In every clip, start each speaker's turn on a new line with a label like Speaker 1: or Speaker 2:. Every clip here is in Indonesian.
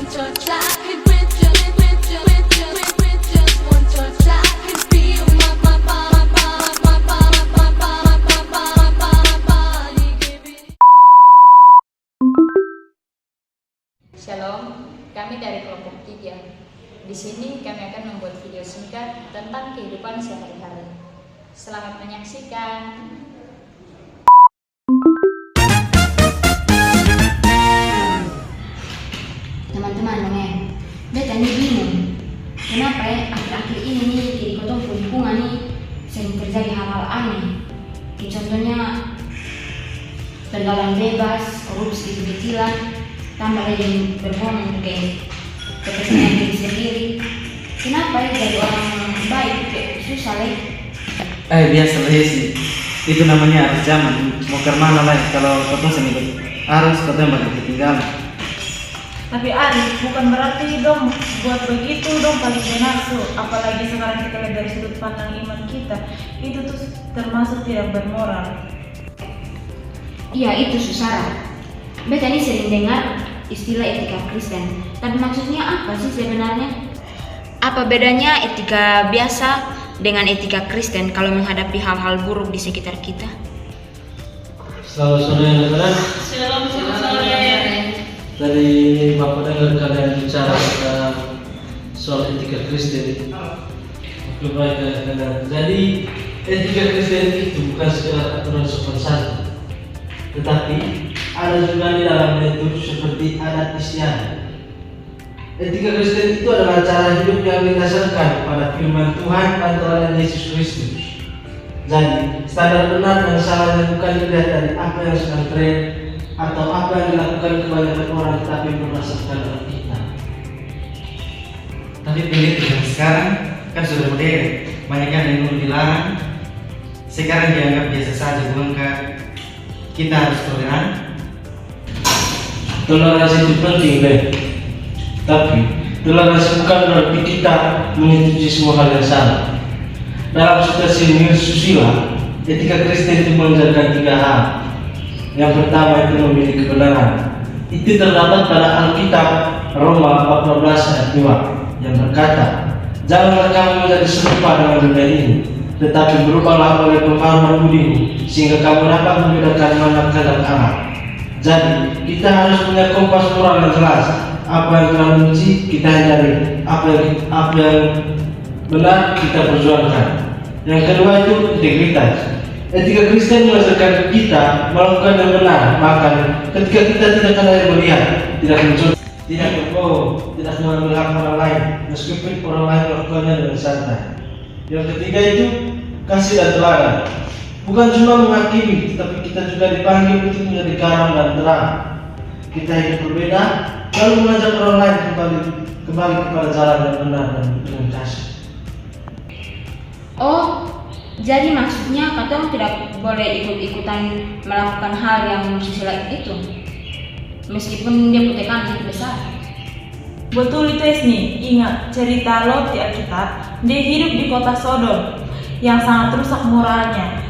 Speaker 1: one touch, I could with just one touch, I could feel my body giving.
Speaker 2: Shalom, kami dari kelompok 3. Di sini kami akan membuat video singkat tentang kehidupan sehari-hari. Selamat menyaksikan.
Speaker 3: Teman-teman dongeng, beta nih bingung. Kenapa ya akhir-akhir ini nih di kotong lingkungan nih sering terjadi hal-hal aneh. Contohnya penggalan bebas, korupsi kecil-kecilan, tambah lagi berbohong kayak kepentingan diri sendiri. Kenapa ya jadi orang baik kayak susah ya?
Speaker 4: Biasa lah sih. Itu namanya arus zaman. Mau ke mana lah kalau kau ikut arus kau bakal ketinggalan.
Speaker 5: Tapi Ari, bukan berarti dong buat begitu dong paling bernafsu. Apalagi sekarang kita lihat dari sudut pandang iman kita, itu tuh termasuk tidak bermoral.
Speaker 3: Iya itu susah. Beta ini sering dengar istilah etika Kristen. Tapi maksudnya apa sih sebenarnya? Apa bedanya etika biasa dengan etika Kristen kalau menghadapi hal-hal buruk di sekitar kita?
Speaker 6: Selamat sore anak-anak.
Speaker 5: Shalom sore.
Speaker 6: Tadi Bapak dengar kalian bicara soal etika Kristen. Oke baik anak-anak. Jadi etika Kristen itu bukan sekedar aturan sopan santun, tetapi ada juga di dalamnya itu seperti adat istiadat. Etika Kristen itu adalah cara hidup yang didasarkan pada firman Tuhan antara Yesus Kristus. Jadi, standar benar dan salahnya bukan dilihat dari apa yang sedang tren atau apa yang dilakukan kebanyakan orang, tetapi berdasarkan Alkitab.
Speaker 4: Tapi begitu kan sekarang kan sudah modern. Banyak yang dulu dilarang. Sekarang dianggap biasa saja, bukankah kita harus toleran?
Speaker 6: Toleransi itu penting, deh. Tapi toleransi bukan berarti kita menyetujui semua hal yang salah. Dalam situasi susila, etika Kristen itu mengajarkan 3 hal. Yang pertama itu memilih kebenaran. Itu terdapat pada Alkitab Roma 14 ayat 2 yang berkata, janganlah kamu menjadi serupa dengan dunia ini, tetapi berubahlah oleh pemahaman budimu, sehingga kamu dapat membedakan mana kehendak Allah. Jadi kita harus punya kompas moral yang jelas. Apa yang telah benci kita hindari, apa yang benar kita perjuangkan. Yang kedua itu integritas. Etika Kristen mengajarkan kita melakukan yang benar, bahkan ketika kita tidak ada yang melihat, tidak mencuri, tidak berbohong, tidak mengambil hak orang lain, meskipun orang lain melakukannya dengan santai. Yang ketiga itu kasih dan teladan. Bukan cuma menghakimi, tetapi kita juga dipanggil untuk menjadi garam dan terang. Kita hidup berbeda, lalu mengajak orang lain kembali kepada jalan yang benar dan dengan kasih.
Speaker 3: Oh, jadi maksudnya katong tidak boleh ikut-ikutan melakukan hal yang susila itu, meskipun dia punya tekanan besar.
Speaker 5: Betul itu Esni. Ingat cerita Lot di Alkitab. Dia hidup di kota Sodom yang sangat rusak moralnya.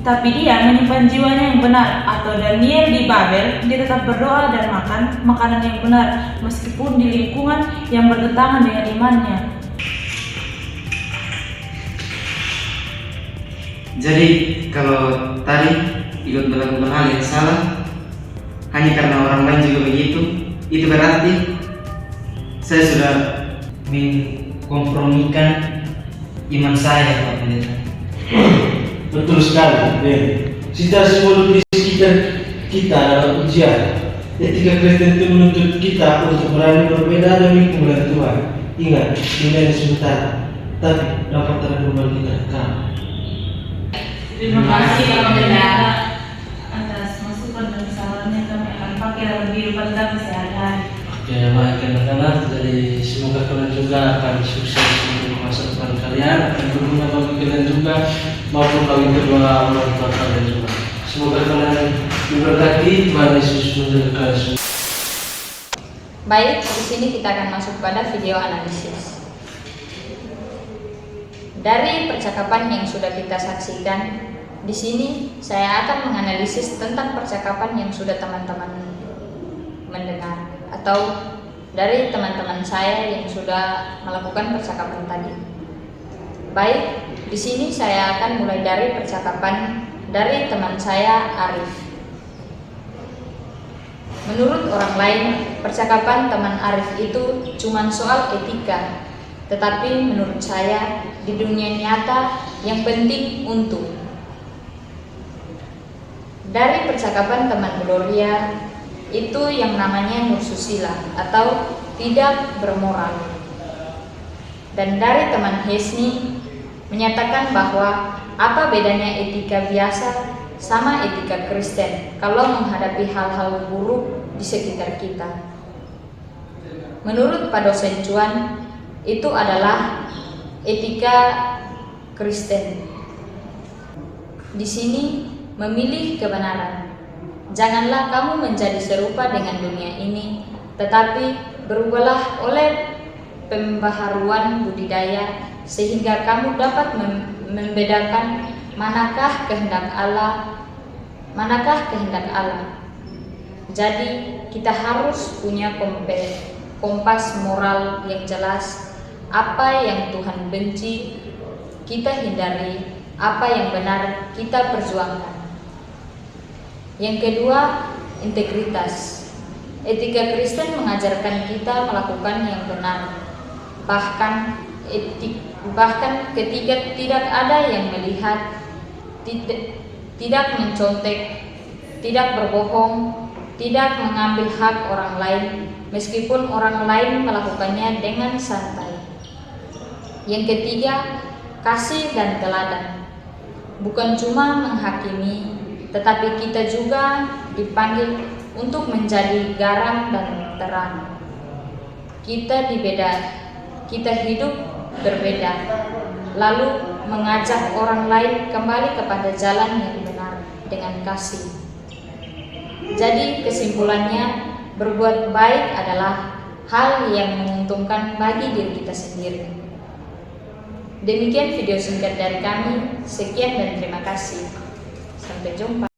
Speaker 5: Tapi dia menyimpan jiwanya yang benar. Atau Daniel di Babel, dia tetap berdoa dan makan makanan yang benar meskipun di lingkungan yang bertentangan dengan imannya.
Speaker 4: Jadi kalau tadi ikut melakukan hal yang salah hanya karena orang lain juga begitu, itu berarti saya sudah mengkompromikan iman saya, Pak Pendeta.
Speaker 6: Betul sekali, Ben. Situasi di sekitar kita dalam ujian, etika Kristen itu menuntut kita untuk berani berbeda demi kemuliaan Tuhan. Ingat, dunia ini sebentar, tapi dapat kembali kita kekal.
Speaker 5: Terima kasih Pak Pendeta atas masukan dan sarannya. Kami akan pakai dalam kehidupan kami sehari-hari.
Speaker 6: Oke, baik anak-anak. Jadi semoga kalian juga akan sukses untuk masa depan kalian, akan berguna bagi kalian juga maupun bagi kedua orang tua kalian juga. Semoga kalian diberkati, Tuhan Yesus menjaga kalian semua.
Speaker 2: Baik, di sini kita akan masuk pada video analisis. Dari percakapan yang sudah kita saksikan, di sini saya akan menganalisis tentang percakapan yang sudah teman-teman mendengar atau dari teman-teman saya yang sudah melakukan percakapan tadi. Baik, di sini saya akan mulai dari percakapan dari teman saya Arif. Menurut orang lain, percakapan teman Arif itu cuma soal etika, tetapi menurut saya di dunia nyata yang penting untung. Dari percakapan teman Gloria, itu yang namanya nursusila atau tidak bermoral. Dan dari teman Hesni menyatakan bahwa apa bedanya etika biasa sama etika Kristen kalau menghadapi hal-hal buruk di sekitar kita. Menurut Pak dosen Cuan, itu adalah etika Kristen. Di sini memilih kebenaran. Janganlah kamu menjadi serupa dengan dunia ini, tetapi berubahlah oleh pembaharuan budidaya sehingga kamu dapat membedakan manakah kehendak Allah. Jadi kita harus punya kompas moral yang jelas. Apa yang Tuhan benci kita hindari, apa yang benar kita perjuangkan. Yang kedua, integritas. Etika Kristen mengajarkan kita melakukan yang benar, bahkan ketika tidak ada yang melihat, tidak mencontek, tidak berbohong, tidak mengambil hak orang lain, meskipun orang lain melakukannya dengan santai. Yang ketiga, kasih dan teladan. Bukan cuma menghakimi, tetapi kita juga dipanggil untuk menjadi garam dan terang. Kita hidup berbeda, lalu mengajak orang lain kembali kepada jalan yang benar dengan kasih. Jadi kesimpulannya, berbuat baik adalah hal yang menguntungkan bagi diri kita sendiri. Demikian video singkat dari kami. Sekian dan terima kasih. Sampai jumpa.